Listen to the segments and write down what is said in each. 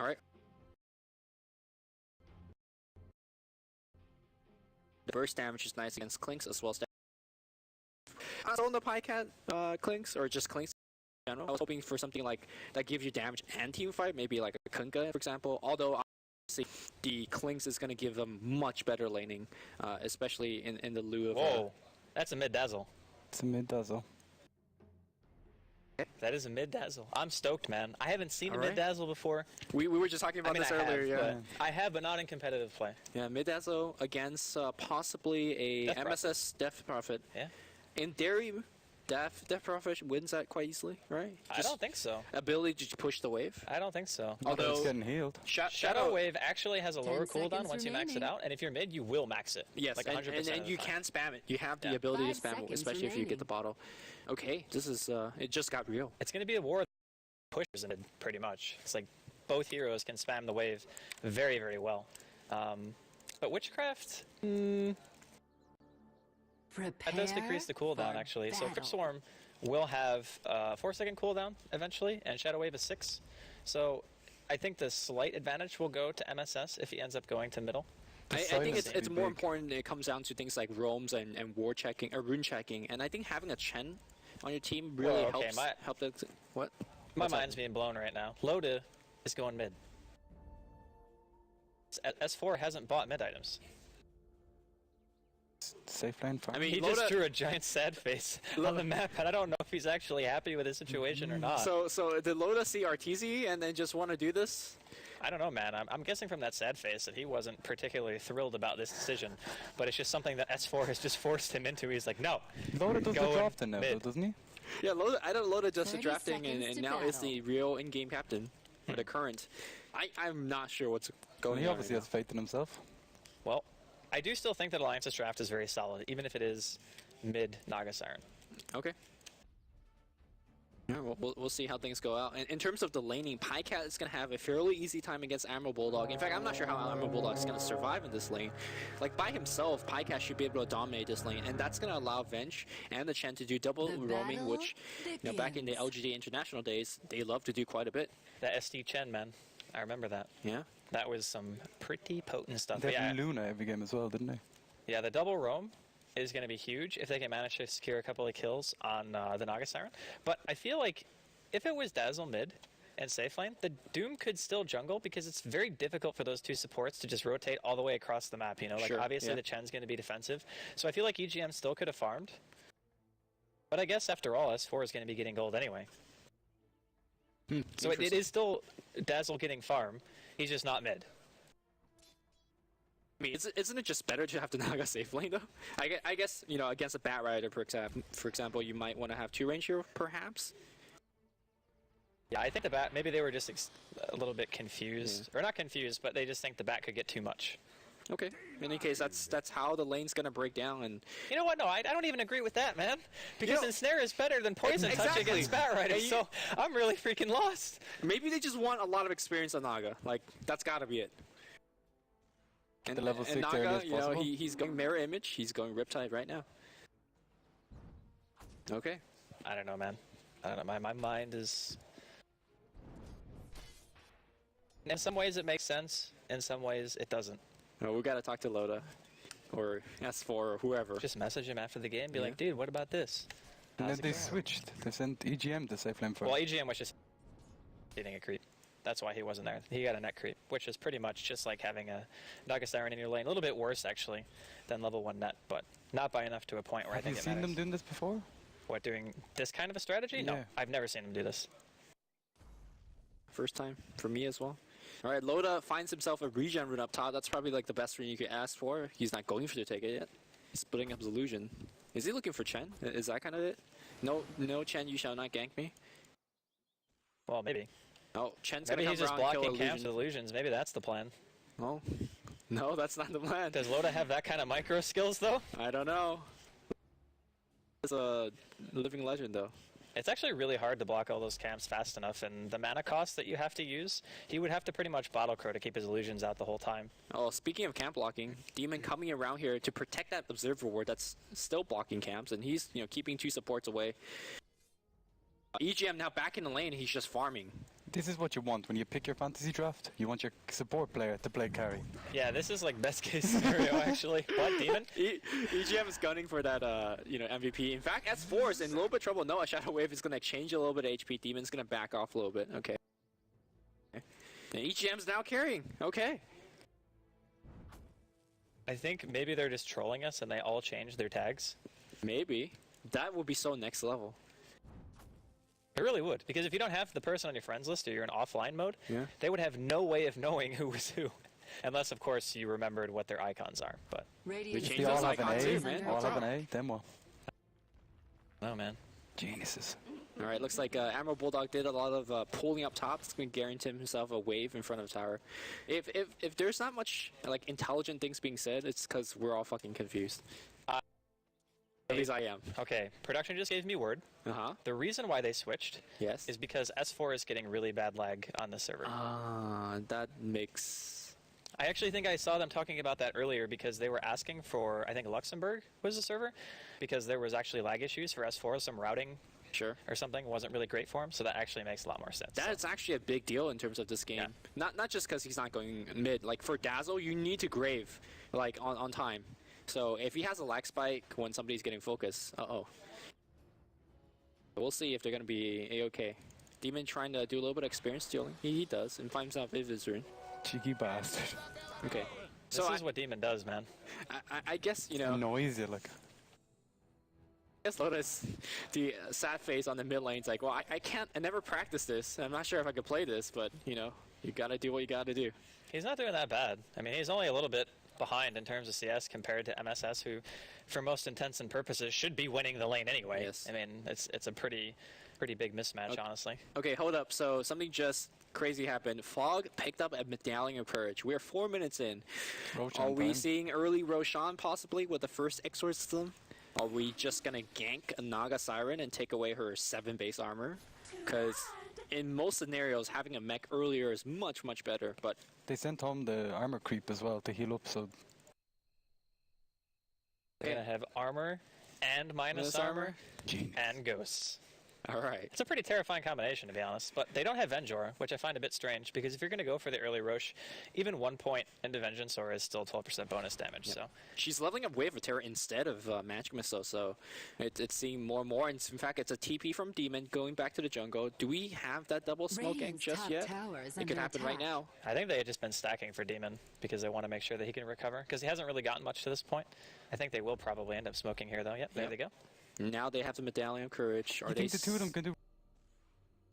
Alright. The burst damage is nice against Clinks as well as also on the Pycat Clinks, or just Clinks in general. I was hoping for something like that gives you damage and team fight, maybe like a Kunkka, for example. Although obviously the Clinks is going to give them much better laning, especially in the lieu of. Whoa, that's a mid dazzle. It's a mid dazzle. That is a mid dazzle. I'm stoked, man. I haven't seen a mid dazzle before. We were just talking about this earlier. Yeah, I have, but not in competitive play. Yeah, mid dazzle against possibly a MSS Death Prophet. Yeah. In theory, Death Prophet wins that quite easily, right? I don't think so. Ability to push the wave. I don't think so. Although it's getting healed. Shadow Wave actually has a lower cooldown once you max it remaining. out, and if you're mid, you will max it. Yes, like 100%. and you can spam it. You have the ability to 5 spam it, seconds especially if you get the remaining. bottle. Okay, this is it just got real. It's going to be a war of pushers in it, pretty much. It's like both heroes can spam the wave very, very well. But Witchcraft, that does decrease the cooldown, actually. So Crypt Swarm will have 4-second cooldown eventually, and Shadow Wave is 6. So I think the slight advantage will go to MSS if he ends up going to middle. I think it's more important. It comes down to things like roams and war checking or rune checking, and I think having a Chen on your team really helps. What? My mind's being blown right now. Loda is going mid. S4 hasn't bought mid items. Safe lane farm. I mean, He just drew a giant sad face on the map, and I don't know if he's actually happy with his situation or not. So did Loda see RTZ and then just want to do this? I don't know, man. I'm guessing from that sad face that he wasn't particularly thrilled about this decision, but it's just something that S4 has just forced him into. He's like, no. Loda does the drafting now, doesn't he? Yeah, Loda. I know Loda does the 30 drafting and seconds now to is the real in-game captain for the current. I'm not sure what's going on. He obviously right has faith in himself. Well, I do still think that Alliance's draft is very solid, even if it is mid Naga Siren. now. Okay. Yeah, we'll see how things go out. And in terms of the laning, Pycat is going to have a fairly easy time against Admiral Bulldog. In fact, I'm not sure how Admiral Bulldog is going to survive in this lane. Like, by himself, Pycat should be able to dominate this lane, and that's going to allow Venge and the Chen to do double roaming, which, back in the LGD International days, they loved to do quite a bit. That SD Chen, man. I remember that. Yeah. That was some pretty potent stuff. They had Luna every game as well, didn't they? Yeah, the double roam is going to be huge if they can manage to secure a couple of kills on the Naga Siren. But I feel like if it was Dazzle mid and safe lane, the Doom could still jungle because it's very difficult for those two supports to just rotate all the way across the map. Like obviously the Chen's going to be defensive. So I feel like EGM still could have farmed. But I guess after all, S4 is going to be getting gold anyway. So it is still Dazzle getting farm. He's just not mid. I mean, isn't it just better to have the Naga safe lane, though? I guess, against a Bat Rider, for example, you might want to have 2 range here, perhaps? Yeah, I think the Bat, maybe they were just a little bit confused. Or not confused, but they just think the Bat could get too much. Okay. In any case, that's how the lane's going to break down. And you know what? No, I don't even agree with that, man. Because Ensnare is better than Poison Touch against Bat Rider, so I'm really freaking lost. Maybe they just want a lot of experience on Naga. Like, that's got to be it. And the level 6 Naga, possible. he's going Mirror Image. He's going Riptide right now. Okay. I don't know, man. I don't know. My mind is... In some ways it makes sense. In some ways it doesn't. No, we got to talk to Loda. Or S4 or whoever. Just message him after the game. Be like, dude, what about this? And then they switched. They sent EGM to safe lane first. Well, EGM was just getting a creep. That's why he wasn't there. He got a net creep, which is pretty much just like having a Naga Siren in your lane. A little bit worse, actually, than level 1 net, but not by enough to a point where I think it matters. Have you seen them doing this before? What, doing this kind of a strategy? Yeah. No, I've never seen them do this. First time for me as well. All right, Loda finds himself a regen rune up top. That's probably like the best rune you could ask for. He's not going for the take it yet. He's splitting up his illusion. Is he looking for Chen? Is that kind of it? No, Chen, you shall not gank me. Well, maybe. Oh, Chen's maybe gonna he's come just around and blocking kill camps with illusions. Maybe that's the plan. Oh, no, that's not the plan. Does Loda have that kind of micro skills, though? I don't know. It's a living legend, though. It's actually really hard to block all those camps fast enough, and the mana cost that you have to use, he would have to pretty much bottle crow to keep his illusions out the whole time. Oh, speaking of camp blocking, Demon coming around here to protect that observer ward that's still blocking camps, and he's keeping 2 supports away. EGM now back in the lane, he's just farming. This is what you want when you pick your fantasy draft. You want your support player to play carry. Yeah, this is like best case scenario actually. What, Demon? EGM is gunning for that, MVP. In fact, S4 is in a little bit of trouble. Noah Shadow Wave is going to change a little bit of HP. Demon's going to back off a little bit. Okay. And EGM's now carrying. Okay. I think maybe they're just trolling us and they all changed their tags. Maybe. That would be so next level. It really would, because if you don't have the person on your friends list or you're in offline mode, Yeah. they would have no way of knowing who was who. Unless, of course, you remembered what their icons are. But We If changed they all those have an icons A, too, man. all What's have an up? A, then what? no, man. Geniuses. All right, looks like Admiral Bulldog did a lot of pulling up top. It's going to guarantee himself a wave in front of tower. If there's not much like intelligent things being said, it's because we're all fucking confused. At least I am. Okay, production just gave me word. Uh-huh. The reason why they switched Yes. is because S4 is getting really bad lag on the server. That makes... I actually think I saw them talking about that earlier because they were asking for, I think Luxembourg was the server, because there was actually lag issues for S4, some routing Sure. or something wasn't really great for him, so that actually makes a lot more sense. That's actually a big deal in terms of this game. Yeah. Not just because he's not going mid. Like for Dazzle, you need to grave like on time. So if he has a lag spike when somebody's getting focus, we'll see if they're gonna be a-okay. Demon trying to do a little bit of experience stealing. He does, and finds out Viv is in. Cheeky bastard. Okay. This So is what Demon does, man. I guess you know. Noisy, like. I guess Lotus, the sad face on the mid lane's like, well, I never practiced this. I'm not sure if I could play this, but you know, you gotta do what you gotta do. He's not doing that bad. I mean, he's only a little bit behind in terms of CS compared to MSS, who, for most intents and purposes, should be winning the lane anyway. Yes. I mean, it's a pretty big mismatch, honestly. Okay, hold up. So something just crazy happened. Fog picked up a Medallion of Courage. We're 4 minutes in. Roshan Are we time. seeing early Roshan possibly with the first Exorcism? Are we just gonna gank a Naga Siren and take away her 7 base armor? Because in most scenarios, having a mech earlier is much, much better. But They sent home the armor creep as well to heal up, so They're going to have armor and minus Minus armor? armor genius. and ghosts. all right. It's a pretty terrifying combination, to be honest. But they don't have Venjor, which I find a bit strange, because if you're going to go for the early Roche, even 1 point into Vengeance Aura is still 12% bonus damage. So She's leveling up Wave of Terror instead of Magic Missile, so it's seeing more and more. And in fact, it's a TP from Demon going back to the jungle. Do we have that double smoke gang Radiant's just top yet? tower is It could under happen right attack. now. I think they had just been stacking for Demon because they want to make sure that he can recover, because he hasn't really gotten much to this point. I think they will probably end up smoking here, though. Yep, there they go. Now they have the Medallion of Courage. Are You they think the two of them can do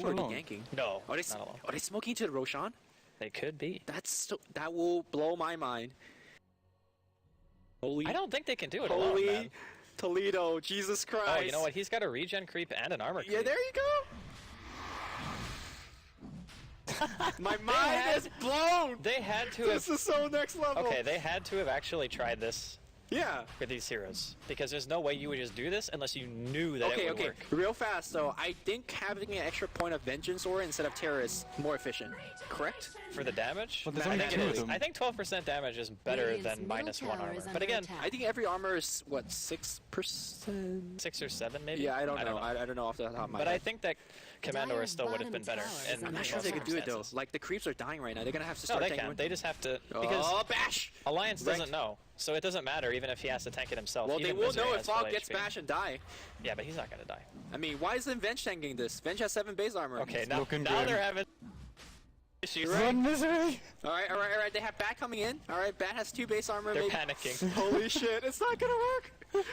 are they alone? ganking? No, Are they, not alone. are they smoking to the Roshan? They could be. That will blow my mind. Holy, I don't think they can do it alone, holy man. Toledo, Jesus Christ. Oh, you know what? He's got a regen creep and an armor creep. Yeah, there you go. My mind is blown. They had to This have... is so next level. Okay, they had to have actually tried this Yeah. with these heroes, because there's no way you would just do this unless you knew that it would work. Real fast, so I think having an extra point of Vengeance Aura instead of Terror is more efficient. Correct? For the damage, Well, there's I only think two it of is. them. I think 12% damage is better Radiant's than middle minus 1 tower armor. is But under again, attack. I think every armor is, what, 6%? 6 or 7 maybe? Yeah, I don't know. I don't know off the top of my But head. I think that Commando Dyer's still would have been bottom better. tower is in I'm not under sure if they attack. could do it, though. circumstances. Like, the creeps are dying right now. They're going to have to No, start they taking... can. They just have to... Because Oh, bash! Alliance Wrecked. doesn't know, so it doesn't matter even if he has to tank it himself. Well, they even will Misery know has if Fog full gets HP. bash and die. Yeah, but he's not going to die. I mean, why is then Venge tanking this? Venge has 7 base armor. Okay, now looking now grim. they're having issues. Run, Misery! Alright. They have Bat coming in. Alright, Bat has 2 base armor. They're maybe. panicking. Holy shit, it's not gonna work!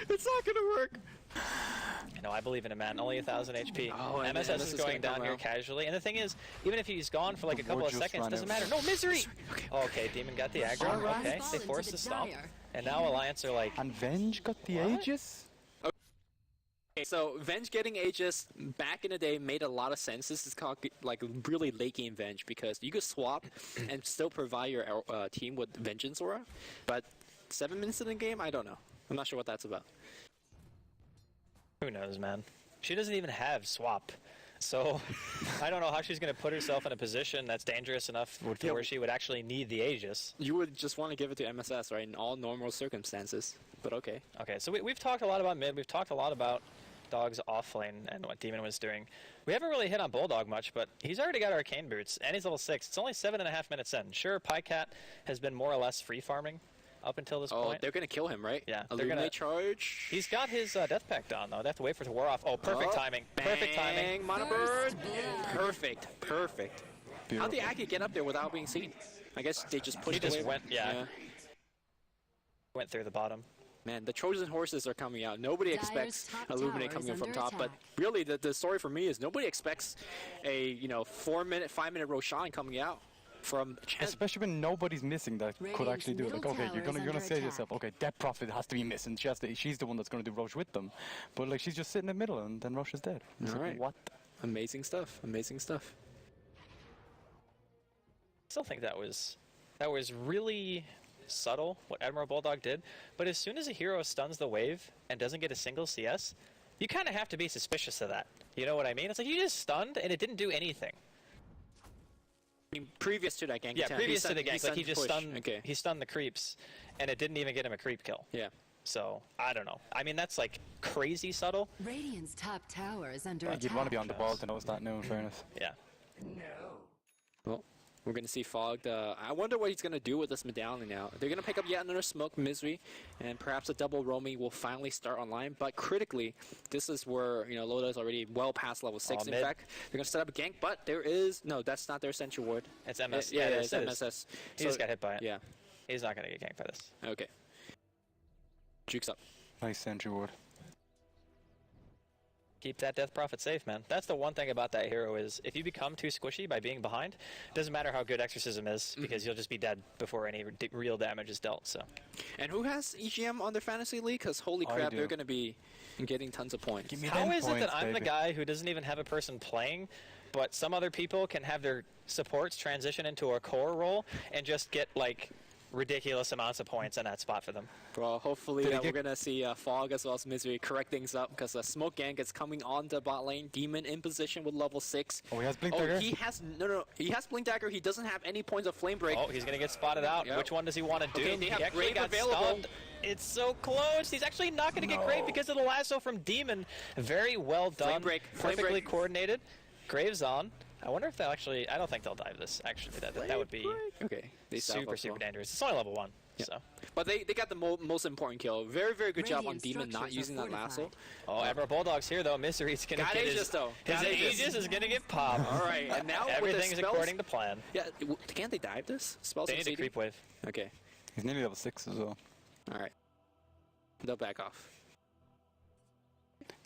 It's not gonna work! No, I believe in a man. Only 1,000 HP. Oh, and MSS MSS is is going gonna come down here around. casually. And the thing is, even if he's gone for like a The couple word of just seconds, ran doesn't out. matter. No, Misery! Okay. Okay, Demon got the aggro. Alright. Okay, they Fallen forced to the the stomp. Dire. And now Alliance are like, And Venge got the What? Aegis? Okay, so Venge getting Aegis back in the day made a lot of sense. This is called like really late game Venge because you could swap and still provide your team with Vengeance Aura, but 7 minutes in the game, I don't know. I'm not sure what that's about. who knows, man? She doesn't even have swap. So I don't know how she's going to put herself in a position that's dangerous enough to Yeah. where she would actually need the Aegis. You would just want to give it to MSS, right, in all normal circumstances, but okay. Okay, so we've talked a lot about mid. We've talked a lot about Dog's off lane and what Demon was doing. We haven't really hit on Bulldog much, but he's already got Arcane Boots, and he's level 6. It's only 7.5 minutes in. Sure, Pycat has been more or less free farming up until this point. Oh, they're going to kill him, right? Yeah. Illuminate charge. He's got his Death Pact on, though. They have to wait for it to wear off. Oh, perfect timing. Perfect timing. Mono Bird. Perfect. Perfect. Beautiful. How'd the Aki get up there without being seen? I guess they just pushed He just away. went, went through the bottom. Man, the Trojan horses are coming out. Nobody expects Illuminate coming in from top, but really the story for me is nobody expects a 4-minute, 5-minute Roshan coming out from Chen. Especially when nobody's missing that could actually do it. Like, okay, you're gonna say to yourself, okay, that Prophet has to be missing. She's the one that's gonna do Roche with them, but like she's just sitting in the middle, and then Roche is dead. It's All like, right. what? Amazing stuff. Amazing stuff. I still think that was really subtle what Admiral Bulldog did, but as soon as a hero stuns the wave and doesn't get a single CS, you kind of have to be suspicious of that. You know what I mean? It's like you just stunned and it didn't do anything. I mean, previous to that gank. Yeah, previous to the gank, like he just push. stunned. Okay. He stunned the creeps, and it didn't even get him a creep kill. Yeah. So I don't know. I mean, that's like crazy subtle. Radiant's top tower is under Like, attack. you'd want to be on the ball to notice that now, in fairness. Yeah. Well, we're going to see Fogged. I wonder what he's going to do with this medallion now. They're going to pick up yet another Smoke Misery, and perhaps a double Romy will finally start online. But critically, this is where, Loda is already well past level 6. In mid. fact, they're going to set up a gank, but there is... No, that's not their Sentry Ward. It's MS. Yeah, it it's is. MSS. He just got hit by it. Yeah, He's not gonna get ganked by this. okay. Jukes up. Nice Sentry Ward. Keep that Death Prophet safe, man. That's the one thing about that hero is if you become too squishy by being behind, it doesn't matter how good Exorcism is because you'll just be dead before any real damage is dealt. So. And who has EGM on their Fantasy League? Because holy I crap, do. they're going to be getting tons of points. Give me How them is it points, that I'm the baby. guy who doesn't even have a person playing, but some other people can have their supports transition into a core role and just get like ridiculous amounts of points in that spot for them? Well, hopefully Did he we're get- going to see Fog as well as Misery correct things up because Smoke Gang is coming on the bot lane. Demon in position with level 6. Oh, he has Blink Oh, Dagger? he has... No. He has Blink Dagger. He doesn't have any points of Flame Break. Oh, he's gonna get spotted out. Yep. Which one does he want to do? Okay, they have he actually Grave got available. stunned. It's so close. He's actually not gonna get Grave because of the lasso from Demon. Very well done. Flame Perfectly break. coordinated. Grave's on. I wonder if they'll actually... I don't think they'll dive this, actually. That would be Okay. They salve super, as super well. dangerous. It's only level 1, Yeah. so... But they got the most important kill. Very, very good job on Radiant Demon not structures using are that lasso. fortified. Oh, Admiral Bulldog's here, though. Misery's gonna Got get Aegis, his... though. His Got Aegis. Aegis is gonna get popped. All right, and now with the Everything's spells... according to plan. Yeah, can't they dive this? Spells They need a succeeding? creep wave. Okay, He's nearly level 6 as well. all right. They'll back off.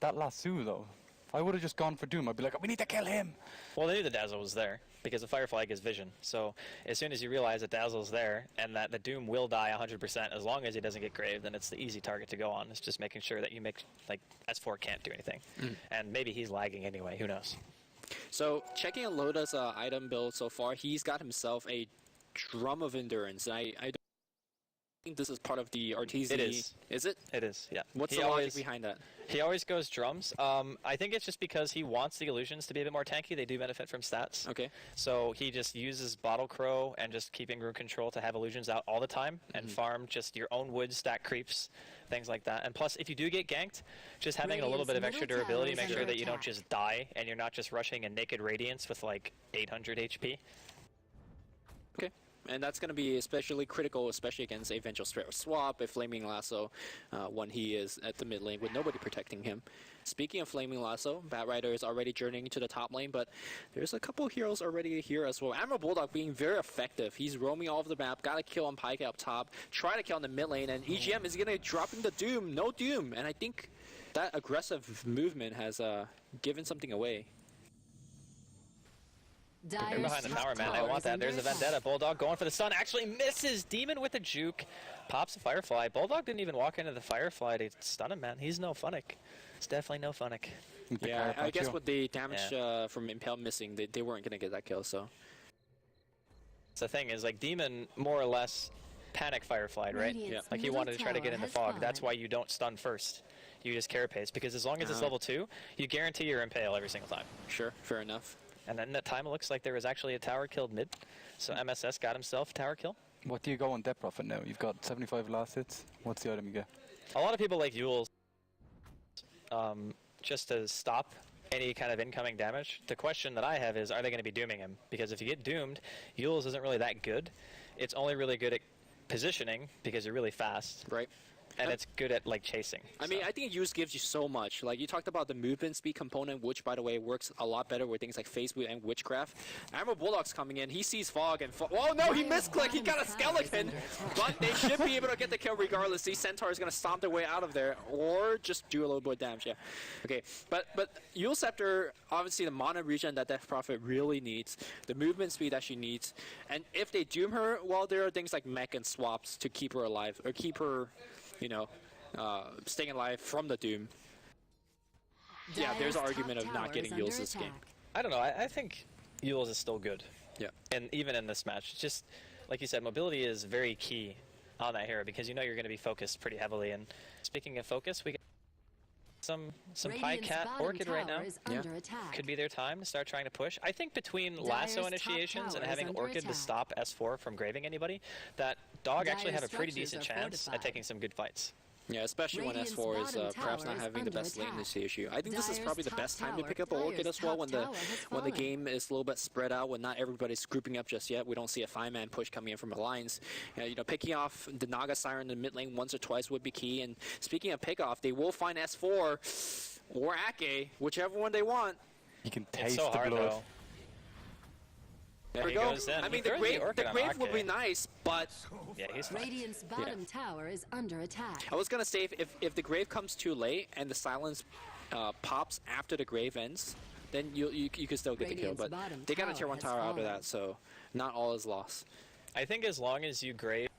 That lasso, though. I would have just gone for Doom. I'd be like, we need to kill him. Well, they knew the Dazzle was there because the Firefly gives vision. So as soon as you realize that Dazzle's there and that the Doom will die 100%, as long as he doesn't get Grave, then it's the easy target to go on. It's just making sure that you make, like, S4 can't do anything. And maybe he's lagging anyway, who knows? So checking on Loda's item build so far, he's got himself a Drum of Endurance. I don't think this is part of the RTZ. It is. Is it? It is, yeah. What's He the always- logic behind that? He always goes drums. I think it's just because he wants the illusions to be a bit more tanky. They do benefit from stats. Okay. So he just uses Bottle Crow and just keeping room control to have illusions out all the time and farm just your own wood stack creeps, things like that. And plus, if you do get ganked, just having a little bit of extra Radiant's middle durability, tower make is sure under that you don't attack. just die and you're not just rushing a naked Radiance with like 800 HP. Okay. And that's going to be especially critical, especially against a Vengeful Spirit Swap, a Flaming Lasso, when he is at the mid lane with nobody protecting him. Speaking of Flaming Lasso, Batrider is already journeying to the top lane, but there's a couple heroes already here as well. Admiral Bulldog being very effective. He's roaming all over the map, got a kill on Pyke up top, try to kill on the mid lane, and EGM is going to drop in the Doom. No Doom. And I think that aggressive movement has given something away. They're Dire's behind the top tower, man. I tower want is that. under There's a attack. Vendetta. Bulldog going for the stun. Actually misses. Demon with a juke. Pops a Firefly. Bulldog didn't even walk into the Firefly to stun him, man. He's no Funnick. It's definitely no Funnick. Yeah, I guess with with the damage from Impale missing, they weren't going to get that kill, so... The thing is, like, Demon more or less panic Fireflied, right? Radiant's Like, he middle wanted to try to get in the tower fog. has That's fallen. why you don't stun first. You just carapace, because as long as it's level 2, you guarantee your Impale every single time. Sure, fair enough. And then that time it looks like there was actually a tower killed mid. So MSS got himself a tower kill. What do you go on Death Prophet now? You've got 75 last hits. What's the item you get? A lot of people like Yule's just to stop any kind of incoming damage. The question that I have is, are they going to be dooming him? Because if you get doomed, Yules isn't really that good. It's only really good at positioning because you're really fast. Right. And it's good at like chasing. I mean, I think use gives you so much. Like you talked about the movement speed component, which by the way works a lot better with things like phase boot and witchcraft. Admiral Bulldog's coming in. He sees fog and oh no, he misclicked. He got a skeleton, but they should be able to get the kill regardless. These centaurs gonna stomp their way out of there, or just do a little bit of damage. Yeah. Okay, but Yule Scepter, obviously the mana regen that Death Prophet really needs, the movement speed that she needs, and if they doom her, well, there are things like mech and swaps to keep her alive or keep her, you know, staying alive from the doom. Yeah, there's an argument of not getting Yules this game. I don't know. I think Yules is still good. Yeah. And even in this match, just like you said, mobility is very key on that hero because you know you're going to be focused pretty heavily. And speaking of focus, we got some Pycat Orchid right now. Yeah. Could be their time to start trying to push. I think between lasso initiations and having Orchid to stop S4 from graving anybody, that Dog actually have a pretty decent chance at taking some good fights. Yeah, especially when S4 is perhaps not having the best latency issue. I think this is probably the best time to pick up an Orchid as well when the game is a little bit spread out, when not everybody's grouping up just yet. We don't see a 5-man push coming in from Alliance. You know, picking off the Naga Siren in the mid lane once or twice would be key. And speaking of pickoff, they will find S4 or Ake, whichever one they want. You can taste so the hard, blood. Though. There we he go. goes in. I mean, He the throws the grave Orchid would on be Ake. nice, but Yeah, he's fine. Radiant's bottom tower is under attack. I was gonna say if the grave comes too late and the silence pops after the grave ends, then you could still get the kill. But they got a tier 1 tower out of that, so not all is lost. I think as long as you grave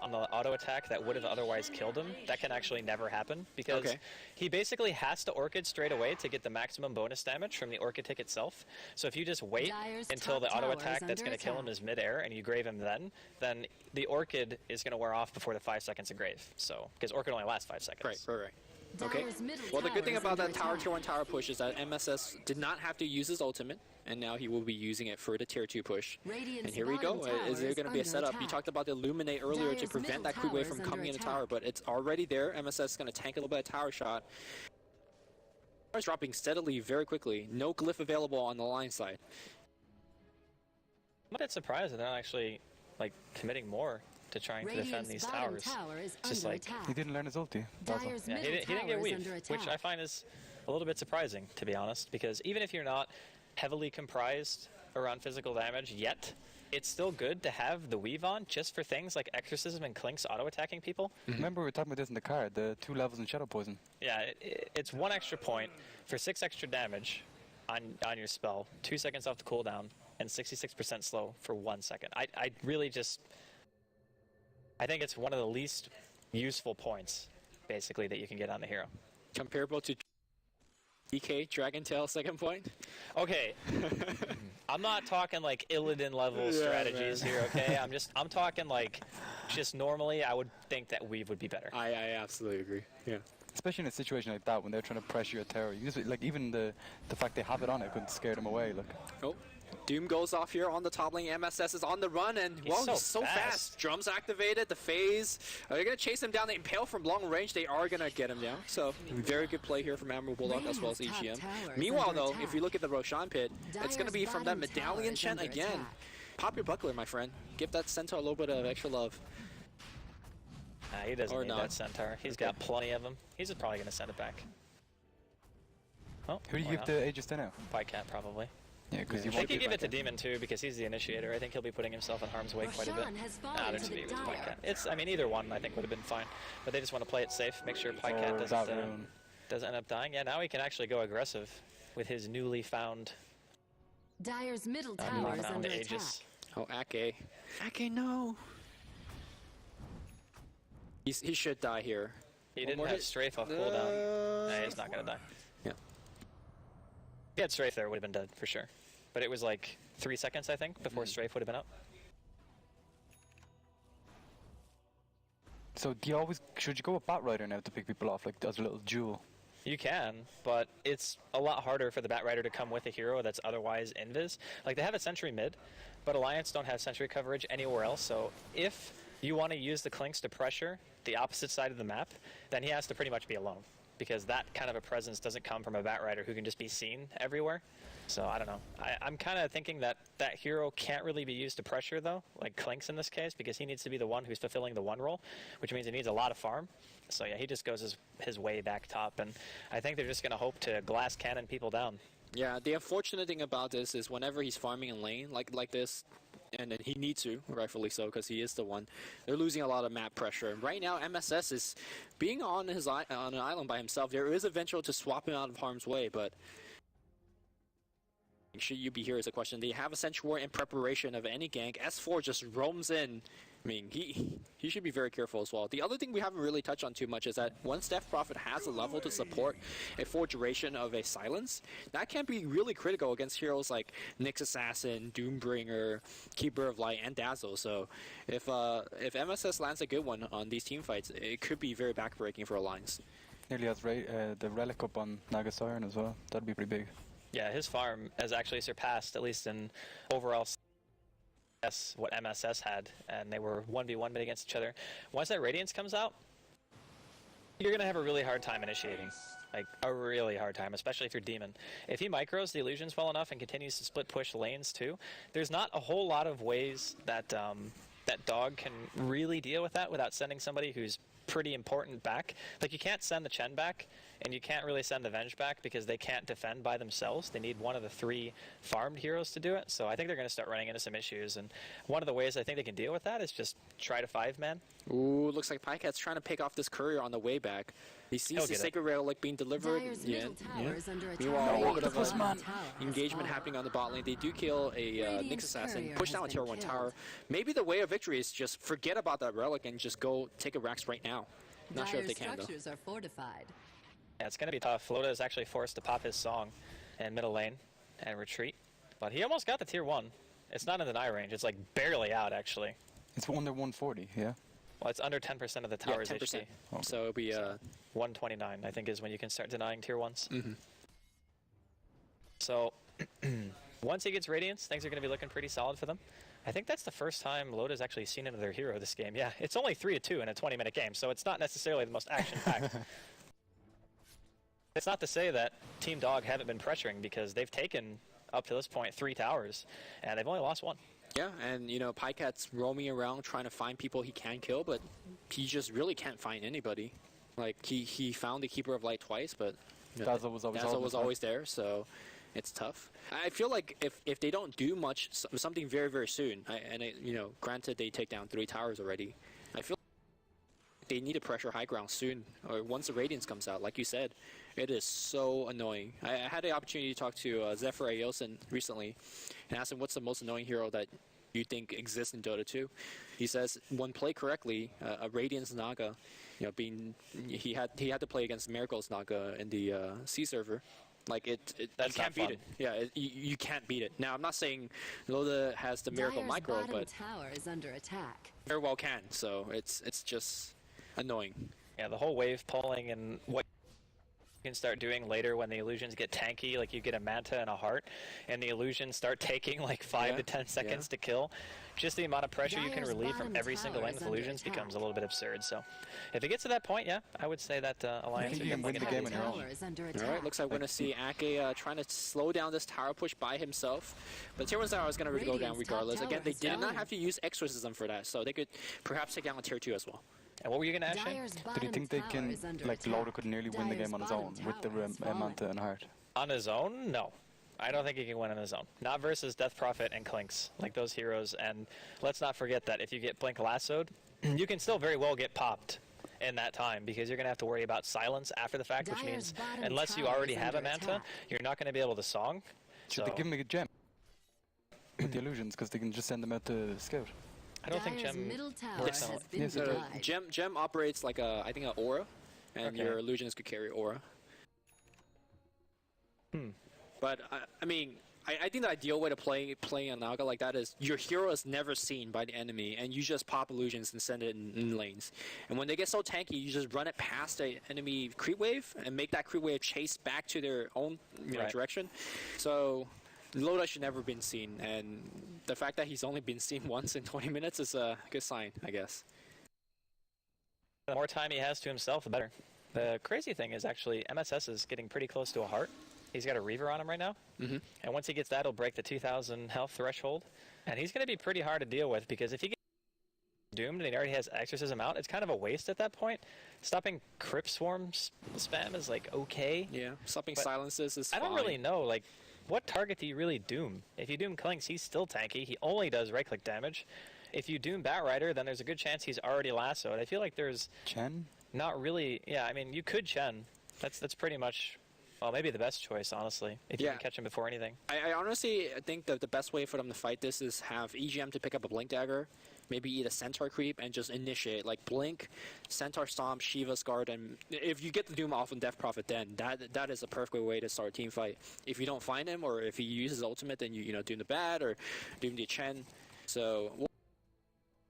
on the auto attack that would have otherwise killed him, that can actually never happen because he basically has to Orchid straight away to get the maximum bonus damage from the Orchid tick itself. So if you just wait until the auto attack that's going to kill him is midair and you grave him then the Orchid is going to wear off before the 5 seconds of grave. So because Orchid only lasts 5 seconds. Right. Okay. Well, the good thing about that tier 1 tower push is that MSS did not have to use his ultimate, and now he will be using it for the tier 2 push. And here we go. Is there going to be a setup? You talked about the Illuminate earlier to prevent that creep wave from coming in the tower, but it's already there. MSS is going to tank a little bit of tower shot. Tower's dropping steadily, very quickly. No glyph available on the line side. I'm a bit surprised that they're not actually like committing more to trying to defend these towers. Just like He didn't learn his ulti. That's all. yeah, he didn't get weave, which I find is a little bit surprising, to be honest, because even if you're not heavily comprised around physical damage yet, it's still good to have the weave on just for things like Exorcism and Clink's auto-attacking people. Remember we were talking about this in the card, the 2 levels in Shadow Poison. Yeah, it's 1 extra point for 6 extra damage on your spell, 2 seconds off the cooldown, and 66% slow for 1 second. I really just... I think it's one of the least useful points, basically, that you can get on the hero. Comparable to DK, Dragon Tail, second point? Okay. I'm not talking like Illidan level strategies here, okay? I'm talking like just normally I would think that weave would be better. I absolutely agree. Yeah. Especially in a situation like that when they're trying to pressure your tower. You just, like even the fact they have it on it could scare them away. Like. Oh. Doom goes off here on the top lane. MSS is on the run, and he's so fast. Drums activated, the phase. They're going to chase him down. They impale from long range. They are going to get him down. So, very good play here from Admiral Bulldog as well as EGM. Meanwhile, though, if you look at the Roshan pit, it's going to be from that medallion chant again. Pop your buckler, my friend. Give that centaur a little bit of extra love. Nah, he doesn't need that centaur. He's got plenty of them. He's just probably going to send it back. Oh, who do you give the Aegis to now? Pycat, probably. Yeah, because I think you give it to Demon too because he's the initiator. I think he'll be putting himself in harm's way quite a bit. There's a with Pycat. I mean, either one I think would have been fine, but they just want to play it safe, make sure Pycat doesn't end up dying. Yeah, now he can actually go aggressive with his newly found. Dire's middle tower is under attack. Oh, Ake. Ake, no. He should die here. He didn't have strafe off cooldown. Nah, he's not gonna die. Yeah. If he had strafe there, would have been dead for sure. But it was like 3 seconds, I think, before strafe would have been up. So do you should you go with Bat Rider now to pick people off, like as a little jewel? You can, but it's a lot harder for the Bat Rider to come with a hero that's otherwise invis. Like, they have a sentry mid, but Alliance don't have sentry coverage anywhere else, so if you want to use the Clinks to pressure the opposite side of the map, then he has to pretty much be alone. because that kind of a presence doesn't come from a Batrider who can just be seen everywhere. So I don't know. I'm kind of thinking that that hero can't really be used to pressure though, like Clinks in this case, because he needs to be the one who's fulfilling the one role, which means he needs a lot of farm. So yeah, he just goes his way back top, and I think they're just going to hope to glass cannon people down. Yeah, the unfortunate thing about this is whenever he's farming in lane like this, and then he needs to, rightfully so, because he is the one, they're losing a lot of map pressure. And right now, MSS is being on an island by himself. There is eventual to swap him out of harm's way, but should you be here is a question. They have a Sentry War in preparation of any gank. S4 just roams in. I mean, he should be very careful as well. The other thing we haven't really touched on too much is that once Death Prophet has a level to support a full duration of a silence, that can be really critical against heroes like Nyx Assassin, Doombringer, Keeper of Light, and Dazzle. So if MSS lands a good one on these team fights, it could be very backbreaking for Alliance. Nearly has the Relic up on Naga Siren as well. That'd be pretty big. Yeah, his farm has actually surpassed, at least in overall, what MSS had, and they were 1v1 against each other. Once that Radiance comes out, you're going to have a really hard time initiating. Like, a really hard time, especially if you're Demon. If he micros the illusions well enough and continues to split push lanes too, there's not a whole lot of ways that that Dog can really deal with that without sending somebody who's pretty important back. Like, you can't send the Chen back, and you can't really send the Venge back because they can't defend by themselves. They need one of the 3 farmed heroes to do it. So I think they're going to start running into some issues. And one of the ways I think they can deal with that is just try to 5-man. Ooh, looks like Pycat's trying to pick off this courier on the way back. He sees the Sacred Relic being delivered. Meanwhile, a little bit of an engagement happening on the bot lane. They do kill a Nyx Assassin, push down a tier 1 tower. Maybe the way of victory is just forget about that Relic and just go take a Rax right now. Not sure if they can, though. Structures are fortified. Yeah, it's going to be tough. Loda is actually forced to pop his song in middle lane and retreat. But he almost got the tier 1. It's not in the deny range. It's like barely out, actually. It's under 140, yeah? Well, it's under 10% of the tower's 10%. HP. Okay. So it'll be 129, I think, is when you can start denying tier 1s. Mm-hmm. So once he gets Radiance, things are going to be looking pretty solid for them. I think that's the first time Loda's actually seen another hero this game. Yeah, it's only 3-2 in a 20-minute game, so it's not necessarily the most action-packed. It's not to say that Team Dog haven't been pressuring, because they've taken, up to this point, 3 towers, and they've only lost 1. Yeah, and you know, Pycat's roaming around trying to find people he can kill, but he just really can't find anybody. Like, he found the Keeper of Light twice, but you know, Dazzle was always there, so it's tough. I feel like if they don't do much, something very, very soon, you know, granted they take down 3 towers already, I feel like they need to pressure high ground soon, or once the Radiance comes out. Like you said, it is so annoying. I had the opportunity to talk to Zephyr Ayosin recently and asked him what's the most annoying hero that you think exists in Dota 2. He says when played correctly, a Radiance Naga, you know, he had to play against Miracle's Naga in the C server. Like you can't beat it. Yeah, you can't beat it. Now I'm not saying Loda has the Miracle Dire's micro, bottom but tower is under attack. very well can. So it's just annoying. Yeah, the whole wave pulling and what you can start doing later when the illusions get tanky, like you get a Manta and a Heart, and the illusions start taking like 5 to 10 seconds to kill. Just the amount of pressure you can Dire's relieve from bottom every single lane tower with is under illusions attack. becomes a little bit absurd. So if it gets to that point, yeah, I would say that Alliance think you can win the game on your own. Tower is under All attack. right, looks like we're going to see Ake trying to slow down this tower push by himself. But Tier 1 tower is going to go down Radiant's top regardless. Again, tower they is did not down. have to use Exorcism for that, so they could perhaps take down a Tier 2 as well. And what were you going to ask? Shane? Dire's Do you bottom think they tower can, is under like, attack. Loda could nearly win the Dire's game on his bottom own with the tower has fallen. Manta and Heart? On his own? No. I don't think he can win on his own. Not versus Death Prophet and Clinks, like those heroes. And let's not forget that if you get Blink Lassoed, you can still very well get popped in that time, because you're going to have to worry about silence after the fact, which Dire's means bottom unless you tower already is have a under Manta, attack. you're not going to be able to song. Should So they give him a gem with the illusions, because they can just send them out to scout? I don't think Dire's Gem middle tower works has on been Yes, it denied. Gem operates like I think an aura, and Okay. your illusions could carry aura. But I mean, I think the ideal way to play a Naga like that is your hero is never seen by the enemy, and you just pop illusions and send it in lanes. And when they get so tanky, you just run it past the enemy creep wave and make that creep wave chase back to their own Right. direction. So Loda should never been seen, and the fact that he's only been seen once in 20 minutes is a good sign, I guess. the more time he has to himself, the better. The crazy thing is actually MSS is getting pretty close to a heart. He's got a Reaver on him right now. And once he gets that, he'll break the 2,000 health threshold. And he's going to be pretty hard to deal with because if he gets doomed and he already has Exorcism out, it's kind of a waste at that point. Stopping Crypt Swarm spam is like okay. Yeah, stopping But silences is I don't fine. really know, like, what target do you really doom? If you doom Clinks, he's still tanky. He only does right-click damage. If you doom Batrider, then there's a good chance he's already lassoed. I feel like there's Chen? not really... Yeah, I mean, you could Chen. That's pretty much... Well, maybe the best choice, honestly, if you Yeah. can catch him before anything. I honestly think that the best way for them to fight this is have EGM to pick up a Blink Dagger, maybe eat a Centaur creep, and just initiate. Like Blink, Centaur Stomp, Shiva's Guard, and if you get the Doom off on Death Prophet, then that is a perfect way to start a team fight. If you don't find him, or if he uses ultimate, then you Doom the Bat or Doom the Chen. So we'll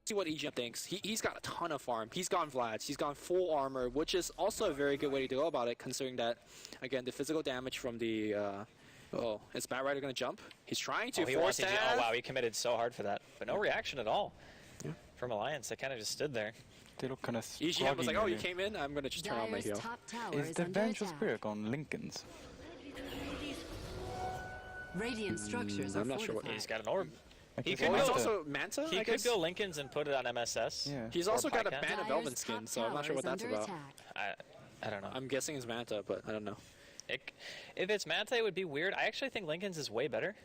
see what EGM thinks. He's got a ton of farm. He's gone Vlad's. He's gone full armor, which is also a very good way to go about it, considering that, again, the physical damage from the... oh, is Batrider going to jump? He's trying to He force wants to that. oh, wow, he committed so hard for that. But no reaction at all from Alliance. They kind of just stood there. They look kind of EGM was like, oh, you came in? I'm going to just turn on my Dire's heal. top tower Is is the under Vengeful attack. Spirit on Lincoln's? Radiant structures are I'm not sure what- fortified. He's got an orb. He could Well, he's go- also Manta, He I could guess? go Lincoln's and put it on MSS. Yeah. He's or also got a Pycat. Band of Dire's Elven skin, top so I'm not sure tower what is that's under about. attack. I don't know. I'm guessing it's Manta, but I don't know. If it's Manta, it would be weird. I actually think Lincoln's is way better.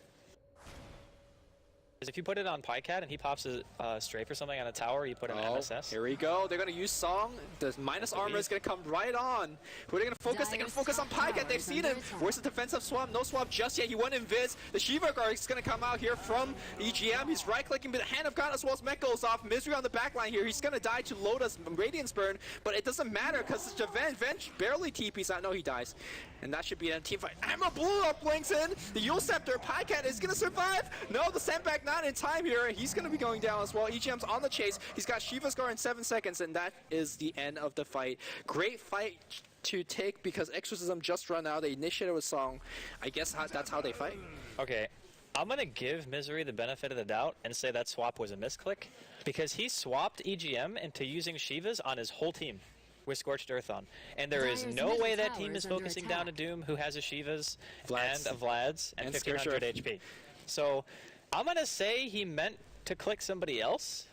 Because if you put it on Pycat and he pops a strafe or something on a tower, you put it on Oh, MSS. here we go. They're going to use Song. The minus armor is going to come right on. Who are they going to focus? They're going to focus on Pycat. They've seen him. Where's the defensive swap? No swap just yet. He went invis. The Shiva Guard is going to come out here from EGM. He's right-clicking, but the Hand of God as well as Mech goes off. Misery on the back line here. He's going to die to Loda's Radiance Burn, but it doesn't matter because Venge barely TPs out. No, he dies. And that should be a team fight. Emma Blue up blinks in. The Yule Scepter. Pycat is going to survive. No, the Sandbag not in time here. He's going to be going down as well. EGM's on the chase. He's got Shiva's Guard in 7 seconds, and that is the end of the fight. Great fight to take because Exorcism just run out. They initiated with Song. I guess that's how they fight. Okay, I'm going to give Misery the benefit of the doubt and say that swap was a misclick. Because he swapped EGM into using Shivas on his whole team with Scorched Earth on. And there is Dire's no middle way that tower team is is under focusing down a attack. Doom who has a Shivas Vlad's. and a Vlad's and And 1500 Scourge HP. So I'm going to say he meant to click somebody else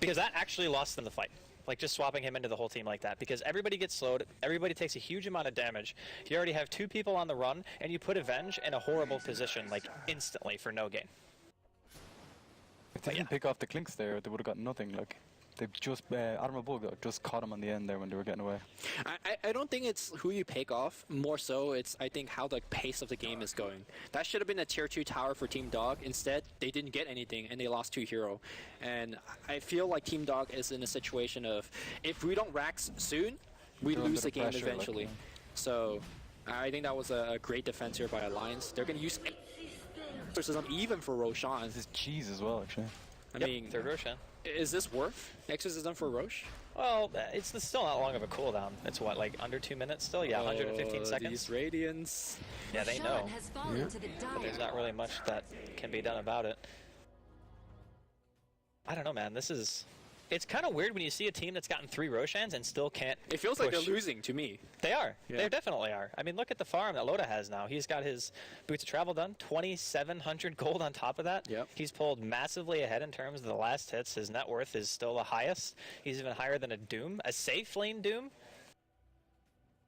because that actually lost them the fight. Like just swapping him into the whole team like that because everybody gets slowed, everybody takes a huge amount of damage. You already have 2 people on the run and you put Avenge in a horrible position like instantly for no gain. If they didn't pick off the Clinks there, they would have got nothing. Like, they just Admiral Bull just caught him on the end there when they were getting away. I don't think it's who you pick off. More so, it's I think how the pace of the game is going. That should have been a tier 2 tower for Team Dog. Instead, they didn't get anything and they lost 2 hero. And I feel like Team Dog is in a situation of if we don't Rax soon, we They're lose the under game pressure, like, eventually. yeah. So I think that was a great defense here by Alliance. They're going to use Exorcism even for Roshan. This is cheese as well, actually. I Yep, mean, third Roshan. is this worth Exorcism for Roche? Well, it's still not long of a cooldown. It's what, like under 2 minutes still? Yeah, 115 Oh, seconds. These Radiants. Yeah, they Sean know. has fallen to the But there's Dire. not really much that can be done about it. I don't know, man. It's kind of weird when you see a team that's gotten 3 Roshans and still can't It feels like push. they're losing to me. They are. Yeah. They definitely are. I mean, look at the farm that Loda has now. He's got his Boots of Travel done, 2,700 gold on top of that. Yep. He's pulled massively ahead in terms of the last hits. His net worth is still the highest. He's even higher than a Doom, a safe lane Doom.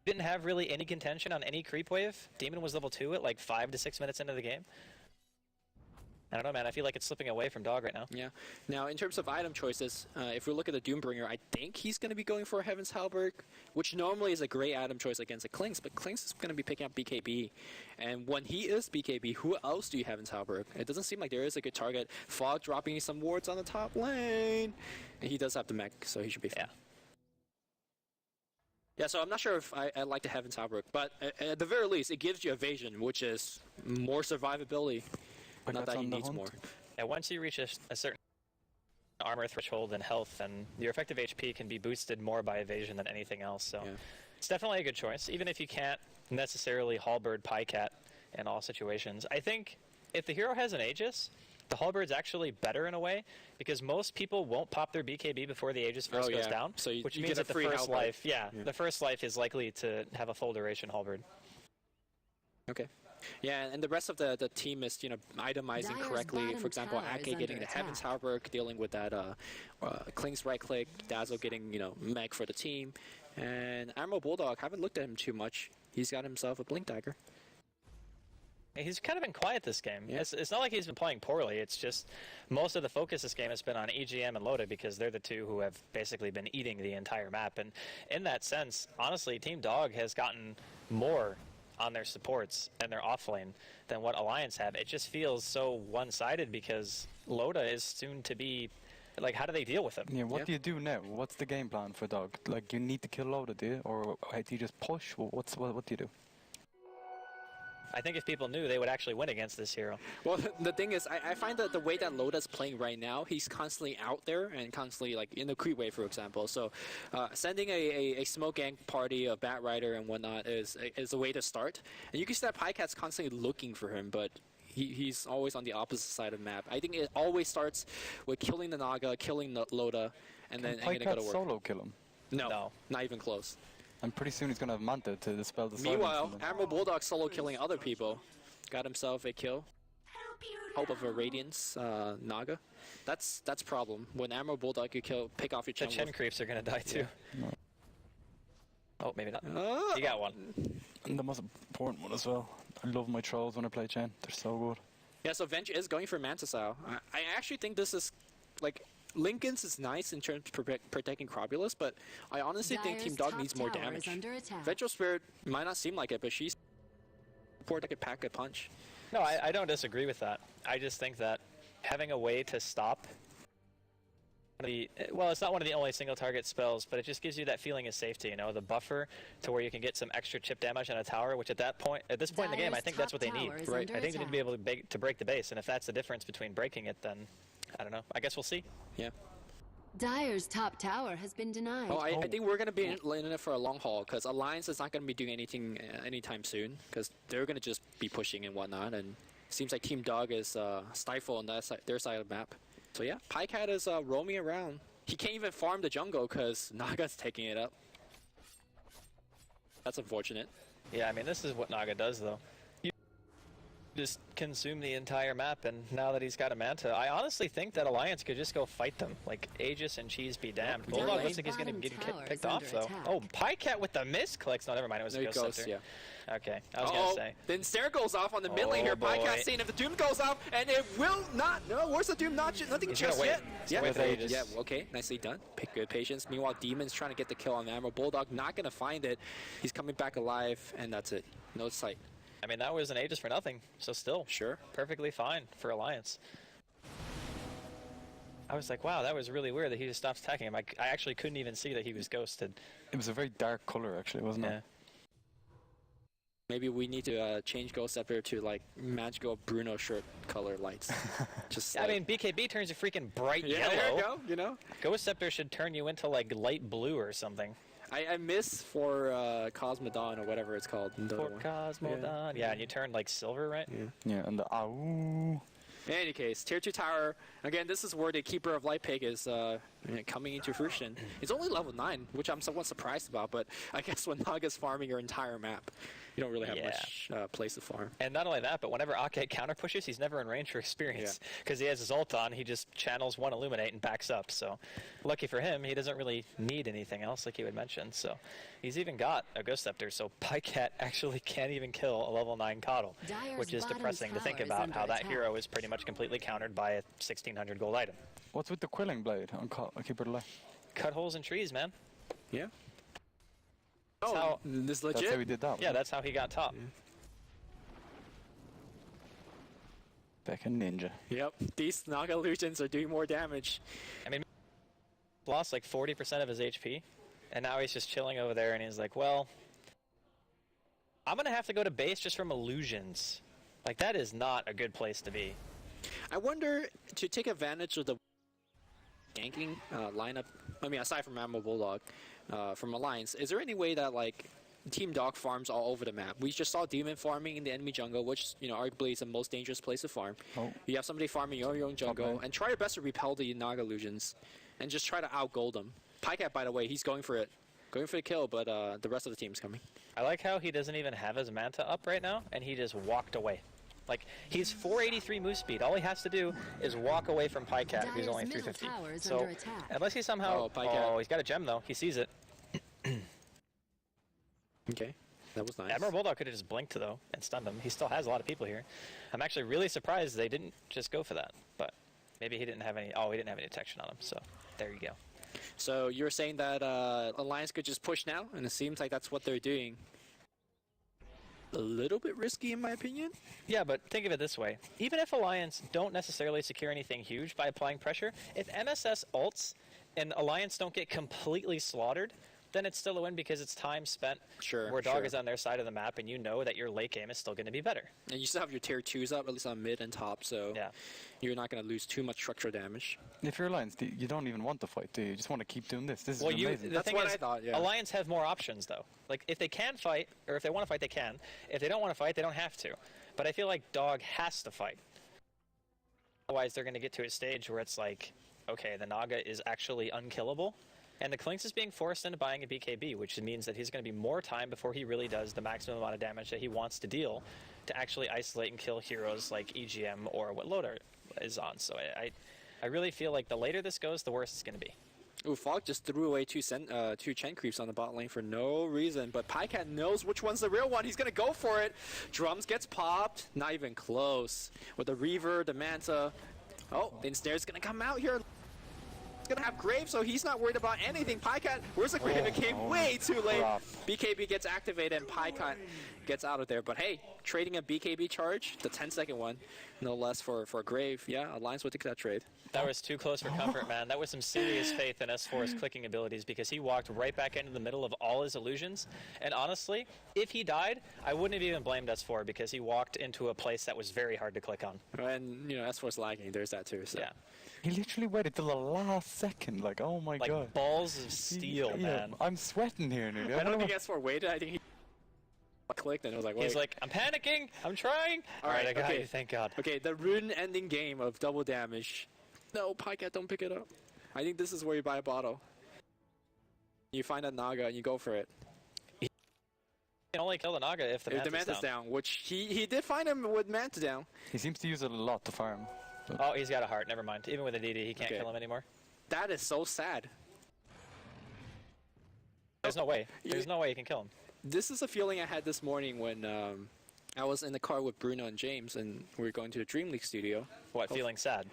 Didn't have really any contention on any creep wave. Demon was level 2 at like 5 to 6 minutes into the game. I don't know, man. I feel like it's slipping away from Dog right now. Yeah. Now, in terms of item choices, if we look at the Doombringer, I think he's going to be going for a Heaven's Halberd, which normally is a great item choice against a Klinks, but Klinks is going to be picking up BKB. And when he is BKB, who else do you have in Halberd? It doesn't seem like there is a good target. Fog dropping some wards on the top lane. And he does have the mech, so he should be fine. Yeah. Yeah, so I'm not sure if I like the Heaven's Halberd, but at the very least, it gives you evasion, which is more survivability. But Not that's that he on the needs hunt. more. And once you reach a certain armor threshold and health, then your effective HP can be boosted more by evasion than anything else. So Yeah. it's definitely a good choice, even if you can't necessarily halberd Pycat in all situations. I think if the hero has an Aegis, the Halberd's actually better in a way because most people won't pop their BKB before the Aegis first goes down, So which you means get a that the free first Halberd. life, the first life is likely to have a full duration Halberd. Okay. Yeah, and the rest of the team is, itemizing Dire's correctly. bottom For example, tower is Ake getting under the Heaven's attack. Halberd, dealing with that Kling's right click, Dazzle getting, Meg for the team. And Admiral Bulldog, haven't looked at him too much. He's got himself a Blink Dagger. He's kind of been quiet this game. Yeah. It's not like he's been playing poorly. It's just most of the focus this game has been on EGM and Loda because they're the two who have basically been eating the entire map. And in that sense, honestly, Team Dog has gotten more on their supports and their offlane than what Alliance have. It just feels so one-sided because Loda is soon to be... Like, how do they deal with him? Yeah, what do you do now? What's the game plan for Dog? Like, you need to kill Loda, do you? Or do you just push? What do you do? I think if people knew, they would actually win against this hero. Well, the thing is, I find that the way that Loda's playing right now, he's constantly out there and constantly, like, in the creep wave, for example. So, sending a smoke gang party of Bat Rider and whatnot is a way to start. And you can see that Pycat's constantly looking for him, but he's always on the opposite side of the map. I think it always starts with killing the Naga, killing the Loda, and then getting to Pycat go to work. solo kill him? No, not even close. And pretty soon he's going to have Manta to dispel the silence. Meanwhile, Admiral Bulldog solo killing other people. Got himself a kill. Hope of a Radiance Naga. That's problem. When Admiral Bulldog you pick off your The Chen Chen Wolf. creeps are going to die too. No. Oh, maybe not. Oh. You got one. And the most important one as well. I love my trolls when I play Chen. They're so good. Yeah, so Venge is going for Manta Sao. I actually think this is, like, Lincoln's is nice in terms of protecting Crobulus, but I honestly think Team Dire's Dog top needs more tower damage. is under attack. Vengeful Spirit might not seem like it, but she's support that could pack a punch. No, I don't disagree with that. I just think that having a way to stop well, it's not one of the only single target spells, but it just gives you that feeling of safety, the buffer to where you can get some extra chip damage on a tower, which at this point in the game, I think that's what they need. Right. I think they need to be able to break the base, and if that's the difference between breaking it, then I don't know. I guess we'll see. Yeah. Dire's top tower has been denied. Oh, I think we're going to be in it for a long haul, because Alliance is not going to be doing anything anytime soon, because they're going to just be pushing and whatnot, and it seems like Team Dog is stifled on their side of the map. So yeah, Pycat is roaming around. He can't even farm the jungle because Naga's taking it up. That's unfortunate. Yeah, I mean, this is what Naga does, though. You just consume the entire map, and now that he's got a Manta, I honestly think that Alliance could just go fight them. Like, Aegis and Cheese be damned. Yeah, Bulldog right. looks like he's going to Bottom get tower picked is off, under though. attack. Oh, Pycat with the misclicks. No, never mind. It was There a he Ghost goes, Scepter. yeah. Okay, I was going to say. Then Stare goes off on the mid lane Oh, here. boy. Pycat saying if the Doom goes off, and it will not. No, where's the Doom? Nothing He's just gonna wait. yet. He's Yeah, gonna wait for Aegis. yeah, okay, nicely done. Pick good patience. Meanwhile, Demon's trying to get the kill on Admiral Bulldog. Not gonna find it. He's coming back alive, and that's it. No sight. I mean, that was an Aegis for nothing, so still. Sure. Perfectly fine for Alliance. I was like, wow, that was really weird that he just stopped attacking him. I actually couldn't even see that he was ghosted. It was a very dark color, actually, wasn't Yeah. it? Maybe we need to change Ghost Scepter to like magical Bruno shirt color lights. Just. I like, mean, BKB turns you freaking bright yeah, yellow. there you go. Ghost Scepter should turn you into like light blue or something. I miss for Cosmodon or whatever it's called. The For one. Cosmodon. Yeah, and you turn like silver, right? Yeah, and the ow. In any case, Tier 2 Tower, again, this is where the Keeper of Light pick is coming into fruition. It's only level 9, which I'm somewhat surprised about, but I guess when Naga's farming your entire map, you don't really have much place to farm. And not only that, but whenever Ake counter pushes, he's never in range for experience. Because he has his ult on, he just channels one Illuminate and backs up. So, lucky for him, he doesn't really need anything else, like you had mentioned. So, he's even got a Ghost Scepter, so Pycat actually can't even kill a level 9 Coddle. Dire's Which is bottom depressing to think tower is about under how that attack. hero is pretty much completely countered by a 1600 gold item. What's with the Quilling Blade on Keeper of the Light? Cut holes in trees, man. Yeah. That's Oh, how- this That's legit? how he did that. Yeah, that's how he got top. Becca Ninja. Yep. These Naga Legions are doing more damage. I mean, lost like 40% of his HP, and now he's just chilling over there, and he's like, well, I'm going to have to go to base just from illusions. Like, that is not a good place to be. I wonder, to take advantage of the ganking lineup, I mean, aside from Admiral Bulldog, from Alliance, is there any way that, like, Team Dog farms all over the map. We just saw Demon farming in the enemy jungle, which, you know, arguably is the most dangerous place to farm. Oh. You have somebody farming your own jungle, Okay. and try your best to repel the Naga illusions, and just try to out-gold them. Pycat, by the way, he's going for it. Going for the kill, but the rest of the team's coming. I like how he doesn't even have his Manta up right now, and he just walked away. Like, he's 483 move speed. All he has to do is walk away from Pycat, who's only Dyer's middle 350. tower is So, under attack. unless he somehow... Oh, Pycat. he's got a gem, though. He sees it. Okay, that was nice. Admiral Bulldog could have just blinked, though, and stunned him. He still has a lot of people here. I'm actually really surprised they didn't just go for that. But maybe he didn't have any... Oh, he didn't have any detection on him, so there you go. So you're saying that Alliance could just push now, and it seems like that's what they're doing. A little bit risky, in my opinion. Yeah, but think of it this way. Even if Alliance don't necessarily secure anything huge by applying pressure, if MSS ults and Alliance don't get completely slaughtered, then it's still a win because it's time spent where Dog is on their side of the map, and you know that your late game is still going to be better. And you still have your tier 2s up, at least on mid and top, so Yeah. you're not going to lose too much structural damage. If you're Alliance, you don't even want to fight, do you? You just want to keep doing this. This is Well, amazing. the That's thing what is, I thought, yeah. Alliance have more options, though. Like, if they can fight, or if they want to fight, they can. If they don't want to fight, they don't have to. But I feel like Dog has to fight. Otherwise, they're going to get to a stage where it's like, okay, the Naga is actually unkillable. And the Klinx is being forced into buying a BKB, which means that he's going to be more time before he really does the maximum amount of damage that he wants to deal to actually isolate and kill heroes like EGM or what Loader is on. So I really feel like the later this goes, the worse it's going to be. Ooh, Fog just threw away two Chen creeps on the bot lane for no reason, but Pycat knows which one's the real one. He's going to go for it. Drums gets popped. Not even close. With the Reaver, the Manta. Oh, the Ensnare's going to come out here. Gonna have Grave, so he's not worried about anything. Pycat, where's the Grave? It came way too late. BKB gets activated and Pycat gets out of there. But hey, trading a BKB charge, the 10-second one, no less for Grave. Yeah, Alliance would take that trade. That was too close for comfort, man. That was some serious faith in S4's clicking abilities because he walked right back into the middle of all his illusions. And honestly, if he died, I wouldn't have even blamed S4 because he walked into a place that was very hard to click on. And, you know, S4's lagging. There's that too. So. Yeah. He literally waited till the last second. Like, oh my Like god. balls of steel, Yeah, man. I'm sweating here nearly. I don't think S4 waited. I think he clicked and it was like, wait. He's like, I'm panicking. I'm trying. All right, I got you. Thank God. Okay, the rune ending game of double damage. No, Pycat, don't pick it up. I think this is where you buy a bottle. You find a Naga and you go for it. You can only kill the Naga if the If the Manta's down, which he did find him with Manta down. He seems to use it a lot to farm. Oh, he's got a heart. Never mind. Even with a DD, he can't kill him anymore. That is so sad. There's no way. There's no way you can kill him. This is a feeling I had this morning when I was in the car with Bruno and James and we were going to the DreamLeague studio. What, feeling sad?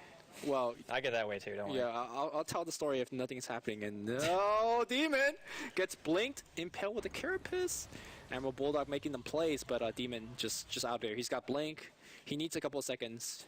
Well, I get that way too, don't worry. yeah, I'll tell the story if nothing's happening. And no, Demon gets blinked, impaled with a Carapace. Admiral Bulldog making them plays, but Demon just out there. He's got blink. He needs a couple of seconds